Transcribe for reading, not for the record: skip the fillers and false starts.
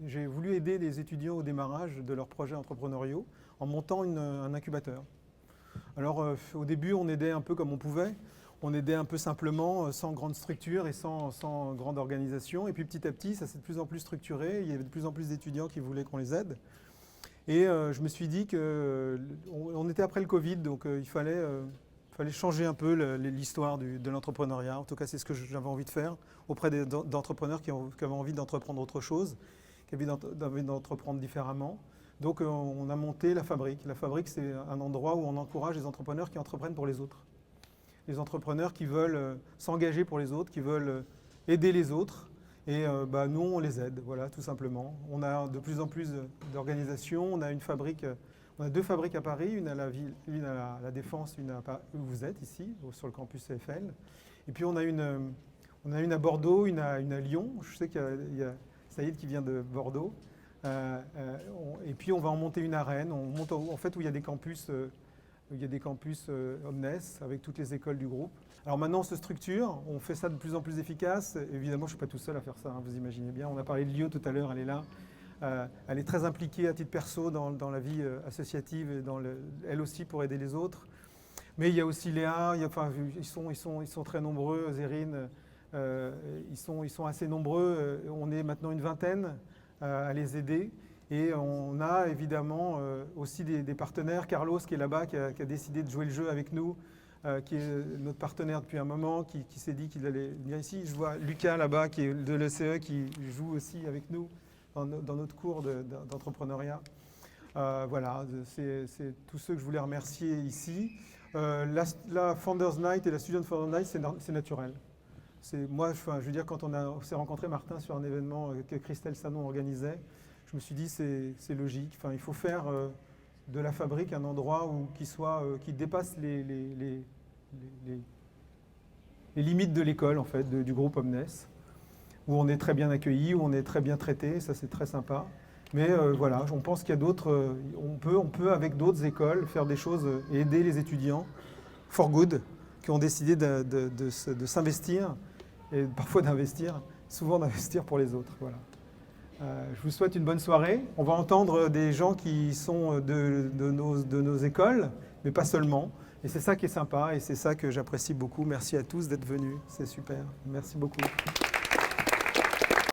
j'ai voulu aider les étudiants au démarrage de leurs projets entrepreneuriaux en montant un incubateur. Alors au début, on aidait un peu comme on pouvait. On aidait un peu simplement, sans grande structure et sans grande organisation. Et puis petit à petit, ça s'est de plus en plus structuré. Il y avait de plus en plus d'étudiants qui voulaient qu'on les aide. Et je me suis dit qu'on était après le Covid, donc il fallait changer un peu l'histoire de l'entrepreneuriat. En tout cas, c'est ce que j'avais envie de faire auprès d'entrepreneurs qui avaient envie d'entreprendre autre chose, qui avaient envie d'entreprendre différemment. Donc on a monté la Fabrique. La Fabrique, c'est un endroit où on encourage les entrepreneurs qui entreprennent pour les autres. Les entrepreneurs qui veulent s'engager pour les autres, qui veulent aider les autres. Et nous, on les aide, voilà, tout simplement. On a de plus en plus d'organisations. On a on a 2 fabriques à Paris, une à la Défense, une où vous êtes ici, sur le campus CFL. Et puis on a une à Bordeaux, une à Lyon. Je sais qu'il y a Saïd qui vient de Bordeaux. Et puis on va en monter une à Rennes. On monte en fait où il y a des campus. Il y a des campus Omnes avec toutes les écoles du groupe. Alors maintenant, on se structure, on fait ça de plus en plus efficace. Évidemment, je ne suis pas tout seul à faire ça, hein, vous imaginez bien. On a parlé de Lio tout à l'heure, elle est là. Elle est très impliquée à titre perso dans la vie associative et elle aussi pour aider les autres. Mais il y a aussi Léa, ils sont très nombreux, Zérine, ils sont assez nombreux. On est maintenant une vingtaine à les aider. Et on a évidemment aussi des partenaires. Carlos qui est là-bas, qui a décidé de jouer le jeu avec nous, qui est notre partenaire depuis un moment, qui s'est dit qu'il allait venir ici. Je vois Lucas là-bas, qui est de l'ECE, qui joue aussi avec nous dans notre cours d'entrepreneuriat. Voilà, c'est tous ceux que je voulais remercier ici. La Founders Night et la Student Founders Night, c'est naturel. Moi, je veux dire, quand on s'est rencontré, Martin, sur un événement que Christelle Sanon organisait, je me suis dit, c'est logique. Enfin, il faut faire de la Fabrique un endroit qui dépasse les limites de l'école, en fait, du groupe Omnes, où on est très bien accueilli, où on est très bien traité, ça c'est très sympa. Mais voilà, on pense qu'il y a d'autres, on peut avec d'autres écoles faire des choses et aider les étudiants for good, qui ont décidé de s'investir, et parfois souvent d'investir pour les autres. Voilà. Je vous souhaite une bonne soirée. On va entendre des gens qui sont de nos écoles, mais pas seulement. Et c'est ça qui est sympa et c'est ça que j'apprécie beaucoup. Merci à tous d'être venus. C'est super. Merci beaucoup.